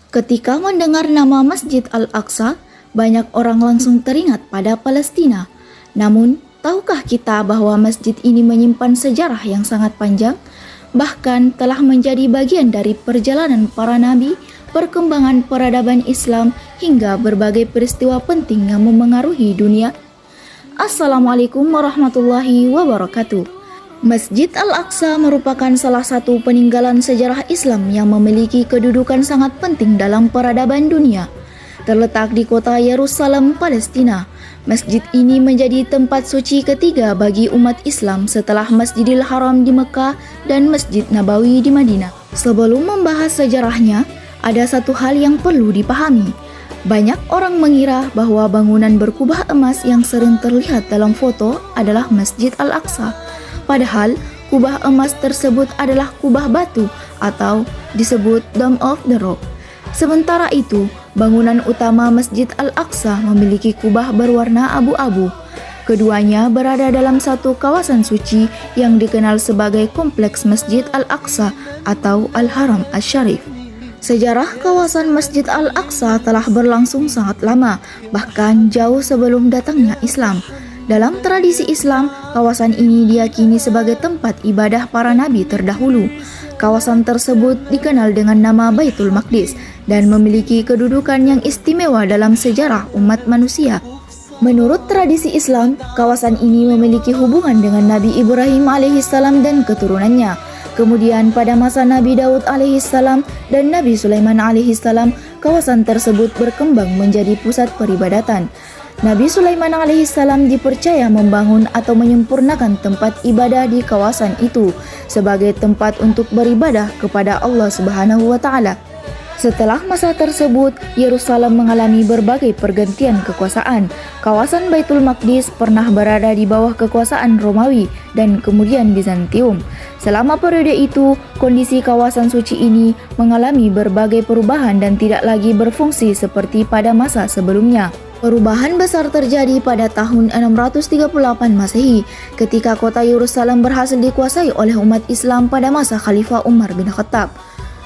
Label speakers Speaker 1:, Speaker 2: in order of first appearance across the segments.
Speaker 1: Ketika mendengar nama Masjid Al-Aqsa, banyak orang langsung teringat pada Palestina. Namun, tahukah kita bahwa masjid ini menyimpan sejarah yang sangat panjang? Bahkan telah menjadi bagian dari perjalanan para nabi, perkembangan peradaban Islam, hingga berbagai peristiwa penting yang memengaruhi dunia. Assalamualaikum warahmatullahi wabarakatuh. Masjid Al-Aqsa merupakan salah satu peninggalan sejarah Islam yang memiliki kedudukan sangat penting dalam peradaban dunia. Terletak di kota Yerusalem, Palestina, masjid ini menjadi tempat suci ketiga bagi umat Islam setelah Masjidil Haram di Mekah dan Masjid Nabawi di Madinah. Sebelum membahas sejarahnya, ada satu hal yang perlu dipahami. Banyak orang mengira bahwa bangunan berkubah emas yang sering terlihat dalam foto adalah Masjid Al-Aqsa. Padahal, kubah emas tersebut adalah kubah batu atau disebut Dome of the Rock. Sementara itu, bangunan utama Masjid Al-Aqsa memiliki kubah berwarna abu-abu. Keduanya berada dalam satu kawasan suci yang dikenal sebagai Kompleks Masjid Al-Aqsa atau Al-Haram Asy-Syarif. Sejarah kawasan Masjid Al-Aqsa telah berlangsung sangat lama, bahkan jauh sebelum datangnya Islam. Dalam tradisi Islam, kawasan ini diyakini sebagai tempat ibadah para nabi terdahulu. Kawasan tersebut dikenal dengan nama Baitul Maqdis dan memiliki kedudukan yang istimewa dalam sejarah umat manusia. Menurut tradisi Islam, kawasan ini memiliki hubungan dengan Nabi Ibrahim alaihissalam dan keturunannya. Kemudian pada masa Nabi Daud alaihissalam dan Nabi Sulaiman alaihissalam, kawasan tersebut berkembang menjadi pusat peribadatan. Nabi Sulaiman alaihissalam dipercaya membangun atau menyempurnakan tempat ibadah di kawasan itu sebagai tempat untuk beribadah kepada Allah Subhanahu wa Ta'ala. Setelah masa tersebut, Yerusalem mengalami berbagai pergantian kekuasaan. Kawasan Baitul Maqdis pernah berada di bawah kekuasaan Romawi dan kemudian Bizantium. Selama periode itu, kondisi kawasan suci ini mengalami berbagai perubahan dan tidak lagi berfungsi seperti pada masa sebelumnya. Perubahan besar terjadi pada tahun 638 Masehi ketika kota Yerusalem berhasil dikuasai oleh umat Islam pada masa Khalifah Umar bin Khattab.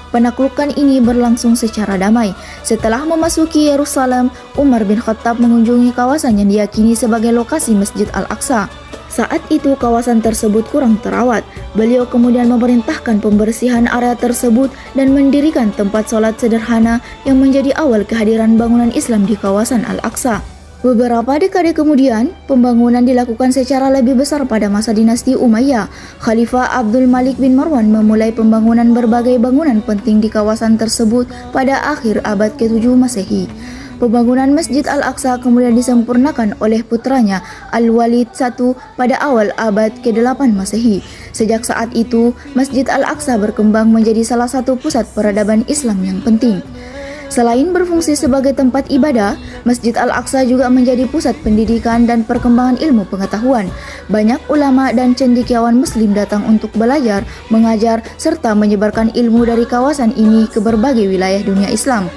Speaker 1: Penaklukan ini berlangsung secara damai. Setelah memasuki Yerusalem, Umar bin Khattab mengunjungi kawasan yang diyakini sebagai lokasi Masjid Al-Aqsa. Saat itu kawasan tersebut kurang terawat. Beliau kemudian memerintahkan pembersihan area tersebut dan mendirikan tempat sholat sederhana yang menjadi awal kehadiran bangunan Islam di kawasan Al-Aqsa. Beberapa dekade kemudian, pembangunan dilakukan secara lebih besar pada masa dinasti Umayyah. Khalifah Abdul Malik bin Marwan memulai pembangunan berbagai bangunan penting di kawasan tersebut pada akhir abad ke-7 Masehi. Pembangunan Masjid Al-Aqsa kemudian disempurnakan oleh putranya Al-Walid I pada awal abad ke-8 Masehi. Sejak saat itu, Masjid Al-Aqsa berkembang menjadi salah satu pusat peradaban Islam yang penting. Selain berfungsi sebagai tempat ibadah, Masjid Al-Aqsa juga menjadi pusat pendidikan dan perkembangan ilmu pengetahuan. Banyak ulama dan cendekiawan Muslim datang untuk belajar, mengajar, serta menyebarkan ilmu dari kawasan ini ke berbagai wilayah dunia Islam.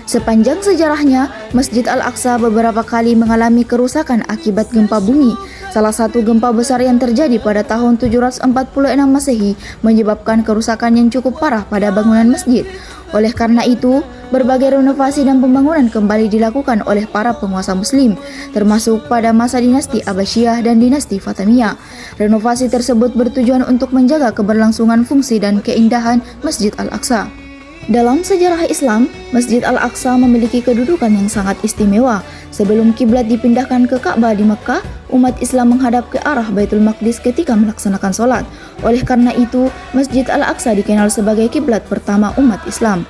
Speaker 1: Sepanjang sejarahnya, Masjid Al-Aqsa beberapa kali mengalami kerusakan akibat gempa bumi. Salah satu gempa besar yang terjadi pada tahun 746 Masehi menyebabkan kerusakan yang cukup parah pada bangunan masjid. Oleh karena itu, berbagai renovasi dan pembangunan kembali dilakukan oleh para penguasa Muslim, termasuk pada masa dinasti Abbasiyah dan dinasti Fatimiyah. Renovasi tersebut bertujuan untuk menjaga keberlangsungan fungsi dan keindahan Masjid Al-Aqsa. Dalam sejarah Islam, Masjid Al-Aqsa memiliki kedudukan yang sangat istimewa. Sebelum kiblat dipindahkan ke Ka'bah di Mekah, umat Islam menghadap ke arah Baitul Maqdis ketika melaksanakan sholat. Oleh karena itu, Masjid Al-Aqsa dikenal sebagai kiblat pertama umat Islam.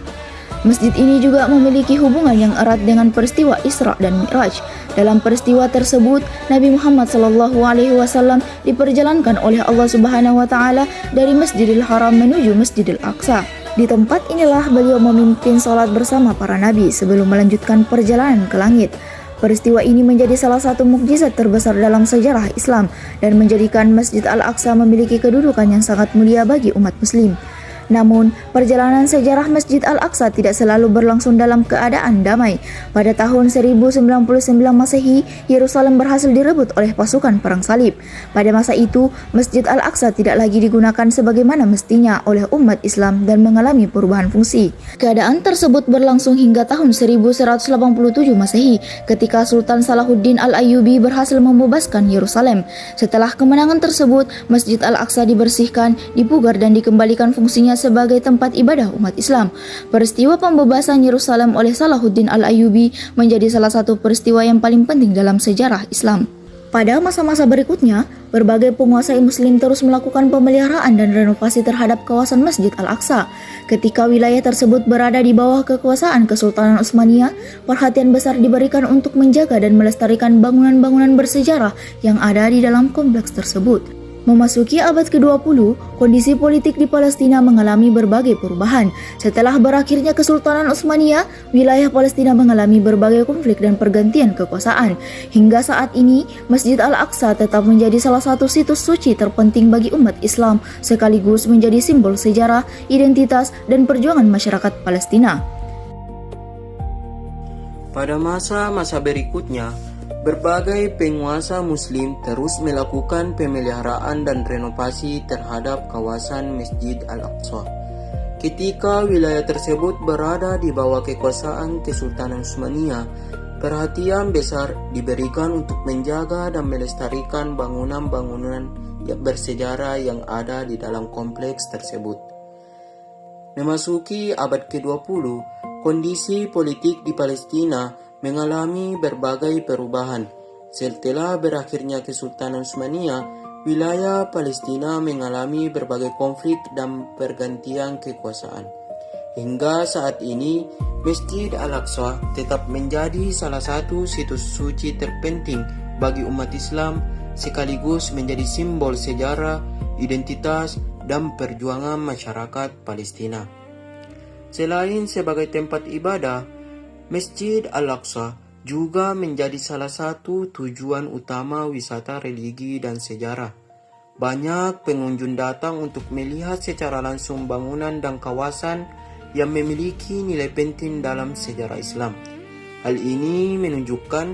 Speaker 1: Masjid ini juga memiliki hubungan yang erat dengan peristiwa Isra dan Mi'raj. Dalam peristiwa tersebut, Nabi Muhammad SAW diperjalankan oleh Allah Subhanahu wa Ta'ala dari Masjidil Haram menuju Masjidil Aqsa. Di tempat inilah beliau memimpin sholat bersama para nabi sebelum melanjutkan perjalanan ke langit. Peristiwa ini menjadi salah satu mukjizat terbesar dalam sejarah Islam dan menjadikan Masjid Al-Aqsa memiliki kedudukan yang sangat mulia bagi umat Muslim. Namun, perjalanan sejarah Masjid Al-Aqsa tidak selalu berlangsung dalam keadaan damai. Pada tahun 1099 Masehi, Yerusalem berhasil direbut oleh pasukan perang salib. Pada masa itu, Masjid Al-Aqsa tidak lagi digunakan sebagaimana mestinya oleh umat Islam dan mengalami perubahan fungsi. Keadaan tersebut berlangsung hingga tahun 1187 Masehi, ketika Sultan Salahuddin Al-Ayyubi berhasil membebaskan Yerusalem. Setelah kemenangan tersebut, Masjid Al-Aqsa dibersihkan, dipugar dan dikembalikan fungsinya sebagai tempat ibadah umat Islam. Peristiwa pembebasan Yerusalem oleh Salahuddin Al-Ayyubi menjadi salah satu peristiwa yang paling penting dalam sejarah Islam. Pada masa-masa berikutnya, berbagai penguasa Muslim terus melakukan pemeliharaan dan renovasi terhadap kawasan Masjid Al-Aqsa. Ketika wilayah tersebut berada di bawah kekuasaan Kesultanan Utsmaniyah, perhatian besar diberikan untuk menjaga dan melestarikan bangunan-bangunan bersejarah yang ada di dalam kompleks tersebut. Memasuki abad ke-20, kondisi politik di Palestina mengalami berbagai perubahan. Setelah berakhirnya Kesultanan Utsmaniyah, wilayah Palestina mengalami berbagai konflik dan pergantian kekuasaan. Hingga saat ini, Masjid Al-Aqsa tetap menjadi salah satu situs suci terpenting bagi umat Islam, sekaligus menjadi simbol sejarah, identitas, dan perjuangan masyarakat Palestina.
Speaker 2: Pada masa-masa berikutnya, berbagai penguasa Muslim terus melakukan pemeliharaan dan renovasi terhadap kawasan Masjid Al-Aqsa. Ketika wilayah tersebut berada di bawah kekuasaan Kesultanan Utsmaniyah, perhatian besar diberikan untuk menjaga dan melestarikan bangunan-bangunan yang bersejarah yang ada di dalam kompleks tersebut. Memasuki abad ke-20, kondisi politik di Palestina mengalami berbagai perubahan. Setelah berakhirnya Kesultanan Utsmaniyah, wilayah Palestina mengalami berbagai konflik dan pergantian kekuasaan. Hingga saat ini, Masjid Al-Aqsa tetap menjadi salah satu situs suci terpenting bagi umat Islam, sekaligus menjadi simbol sejarah, identitas, dan perjuangan masyarakat Palestina. Selain sebagai tempat ibadah, Masjid Al-Aqsa juga menjadi salah satu tujuan utama wisata religi dan sejarah. Banyak pengunjung datang untuk melihat secara langsung bangunan dan kawasan yang memiliki nilai penting dalam sejarah Islam. Hal ini menunjukkan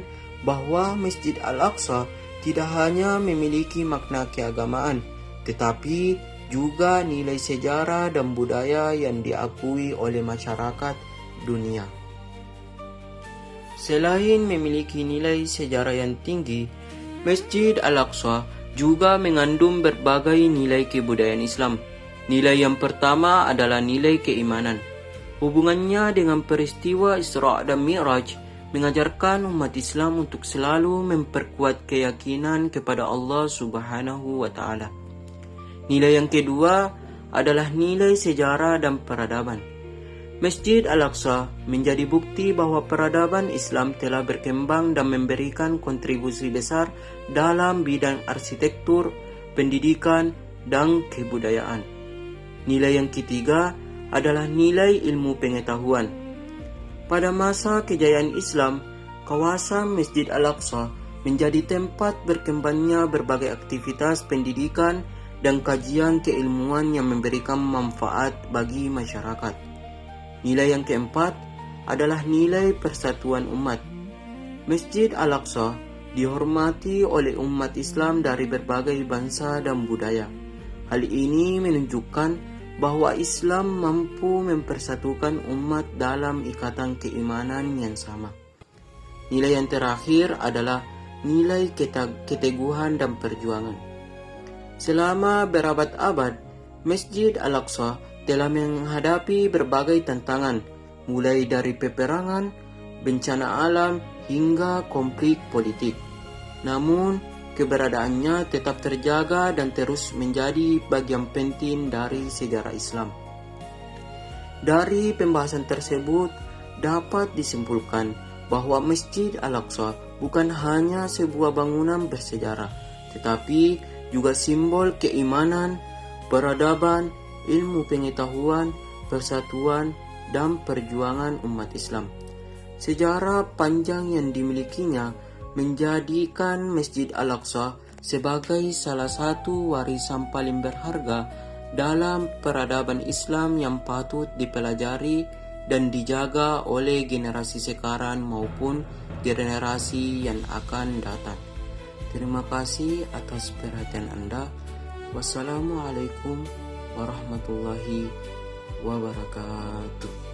Speaker 2: bahwa Masjid Al-Aqsa tidak hanya memiliki makna keagamaan, tetapi juga nilai sejarah dan budaya yang diakui oleh masyarakat dunia. Selain memiliki nilai sejarah yang tinggi, Masjid Al-Aqsa juga mengandung berbagai nilai kebudayaan Islam. Nilai yang pertama adalah nilai keimanan. Hubungannya dengan peristiwa Isra dan Mi'raj mengajarkan umat Islam untuk selalu memperkuat keyakinan kepada Allah Subhanahu wa Ta'ala. Nilai yang kedua adalah nilai sejarah dan peradaban. Masjid Al-Aqsa menjadi bukti bahwa peradaban Islam telah berkembang dan memberikan kontribusi besar dalam bidang arsitektur, pendidikan, dan kebudayaan. Nilai yang ketiga adalah nilai ilmu pengetahuan. Pada masa kejayaan Islam, kawasan Masjid Al-Aqsa menjadi tempat berkembangnya berbagai aktivitas pendidikan dan kajian keilmuan yang memberikan manfaat bagi masyarakat. Nilai yang keempat adalah nilai persatuan umat. Masjid Al-Aqsa dihormati oleh umat Islam dari berbagai bangsa dan budaya. Hal ini menunjukkan bahwa Islam mampu mempersatukan umat dalam ikatan keimanan yang sama. Nilai yang terakhir adalah nilai keteguhan dan perjuangan. Selama berabad-abad, Masjid Al-Aqsa telah menghadapi berbagai tantangan, mulai dari peperangan, bencana alam, hingga konflik politik. Namun, keberadaannya tetap terjaga dan terus menjadi bagian penting dari sejarah Islam. Dari pembahasan tersebut, dapat disimpulkan bahwa Masjid Al-Aqsa bukan hanya sebuah bangunan bersejarah, tetapi juga simbol keimanan, peradaban, ilmu pengetahuan, persatuan, dan perjuangan umat Islam. Sejarah panjang yang dimilikinya menjadikan Masjid Al-Aqsa sebagai salah satu warisan paling berharga dalam peradaban Islam yang patut dipelajari dan dijaga oleh generasi sekarang maupun generasi yang akan datang. Terima kasih atas perhatian Anda. Wassalamualaikum warahmatullahi wabarakatuh.